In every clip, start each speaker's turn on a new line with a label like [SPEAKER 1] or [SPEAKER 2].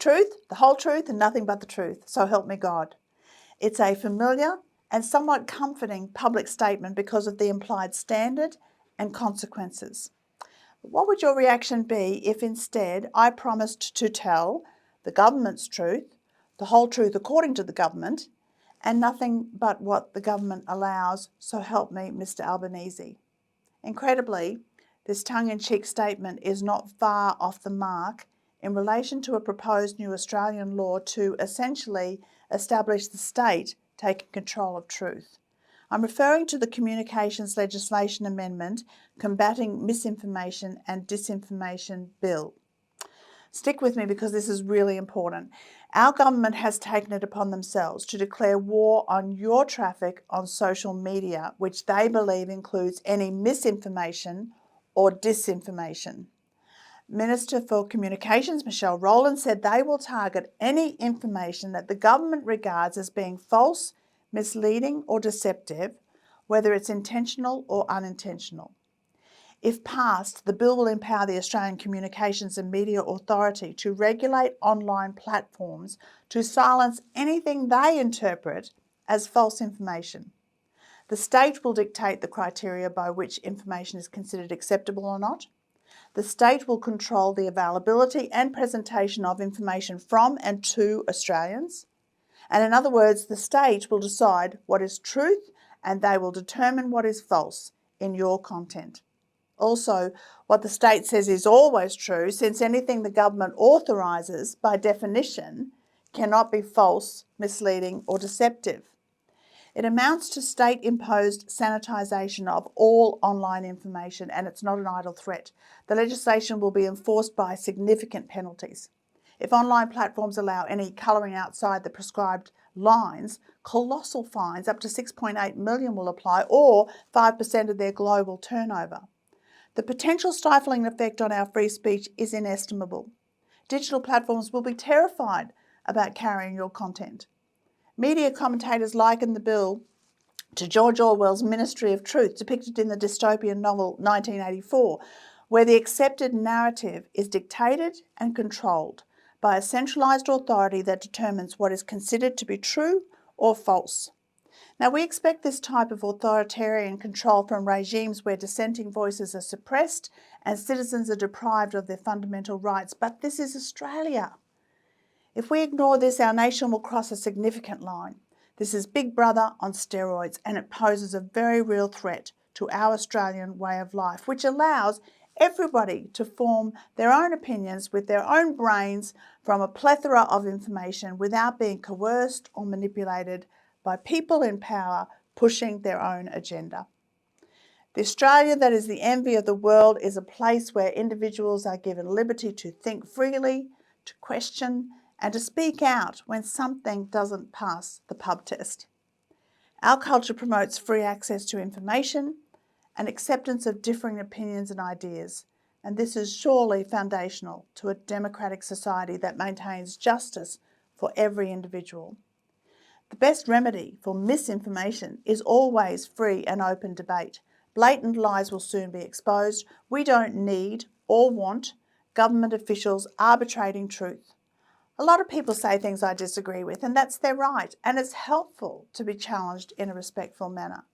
[SPEAKER 1] truth, the whole truth, and nothing but the truth. So help me God. It's a familiar and somewhat comforting public statement because of the implied standard and consequences. What would your reaction be if instead I promised to tell the government's truth, the whole truth according to the government, and nothing but what the government allows, so help me, Mr. Albanese? Incredibly, this tongue-in-cheek statement is not far off the mark in relation to a proposed new Australian law to essentially establish the state taking control of truth. I'm referring to the Communications Legislation Amendment Combating Misinformation and Disinformation Bill. Stick with me because this is really important. Our government has taken it upon themselves to declare war on your traffic on social media, which they believe includes any misinformation or disinformation. Minister for Communications, Michelle Rowland, said they will target any information that the government regards as being false, misleading or deceptive, whether it's intentional or unintentional. If passed, the bill will empower the Australian Communications and Media Authority to regulate online platforms to silence anything they interpret as false information. The state will dictate the criteria by which information is considered acceptable or not. The state will control the availability and presentation of information from and to Australians. And in other words, the state will decide what is truth and they will determine what is false in your content. Also, what the state says is always true, since anything the government authorises, by definition, cannot be false, misleading or deceptive. It amounts to state-imposed sanitisation of all online information, and it's not an idle threat. The legislation will be enforced by significant penalties. If online platforms allow any colouring outside the prescribed lines, colossal fines up to 6.8 million will apply, or 5% of their global turnover. The potential stifling effect on our free speech is inestimable. Digital platforms will be terrified about carrying your content. Media commentators liken the bill to George Orwell's Ministry of Truth, depicted in the dystopian novel 1984, where the accepted narrative is dictated and controlled by a centralised authority that determines what is considered to be true or false. Now, we expect this type of authoritarian control from regimes where dissenting voices are suppressed and citizens are deprived of their fundamental rights, but this is Australia. If we ignore this, our nation will cross a significant line. This is Big Brother on steroids, and it poses a very real threat to our Australian way of life, which allows everybody to form their own opinions with their own brains from a plethora of information without being coerced or manipulated by people in power pushing their own agenda. The Australia that is the envy of the world is a place where individuals are given liberty to think freely, to question, and to speak out when something doesn't pass the pub test. Our culture promotes free access to information and acceptance of differing opinions and ideas, and this is surely foundational to a democratic society that maintains justice for every individual. The best remedy for misinformation is always free and open debate. Blatant lies will soon be exposed. We don't need or want government officials arbitrating truth. A lot of people say things I disagree with, and that's their right, and it's helpful to be challenged in a respectful manner.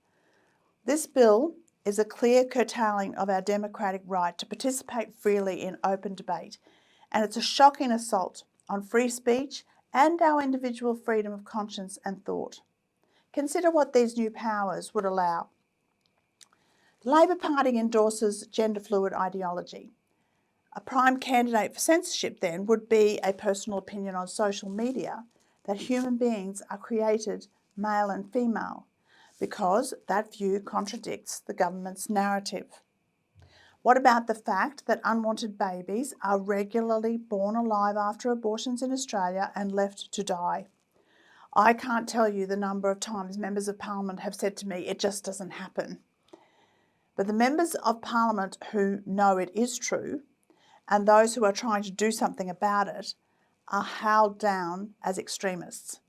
[SPEAKER 1] This bill is a clear curtailing of our democratic right to participate freely in open debate, and it's a shocking assault on free speech and our individual freedom of conscience and thought. Consider what these new powers would allow. The Labor Party endorses gender-fluid ideology. A prime candidate for censorship then would be a personal opinion on social media that human beings are created male and female, because that view contradicts the government's narrative. What about the fact that unwanted babies are regularly born alive after abortions in Australia and left to die? I can't tell you the number of times members of Parliament have said to me, it just doesn't happen. But the members of Parliament who know it is true, and those who are trying to do something about it, are howled down as extremists.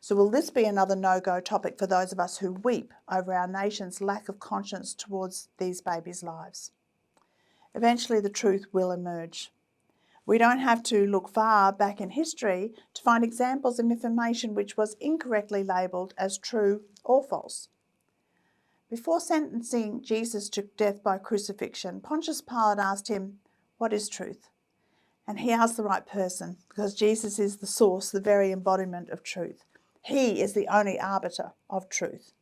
[SPEAKER 1] So will this be another no-go topic for those of us who weep over our nation's lack of conscience towards these babies' lives? Eventually the truth will emerge. We don't have to look far back in history to find examples of information which was incorrectly labelled as true or false. Before sentencing Jesus to death by crucifixion, Pontius Pilate asked him, "What is truth?" And he asked the right person, because Jesus is the source, the very embodiment of truth. He is the only arbiter of truth.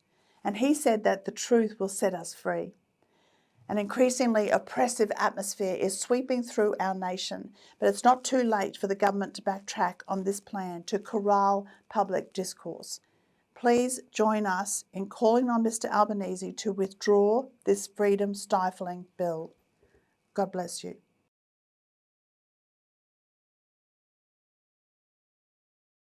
[SPEAKER 1] And he said that the truth will set us free. An increasingly oppressive atmosphere is sweeping through our nation, but it's not too late for the government to backtrack on this plan to corral public discourse. Please join us in calling on Mr. Albanese to withdraw this freedom-stifling bill. God bless you.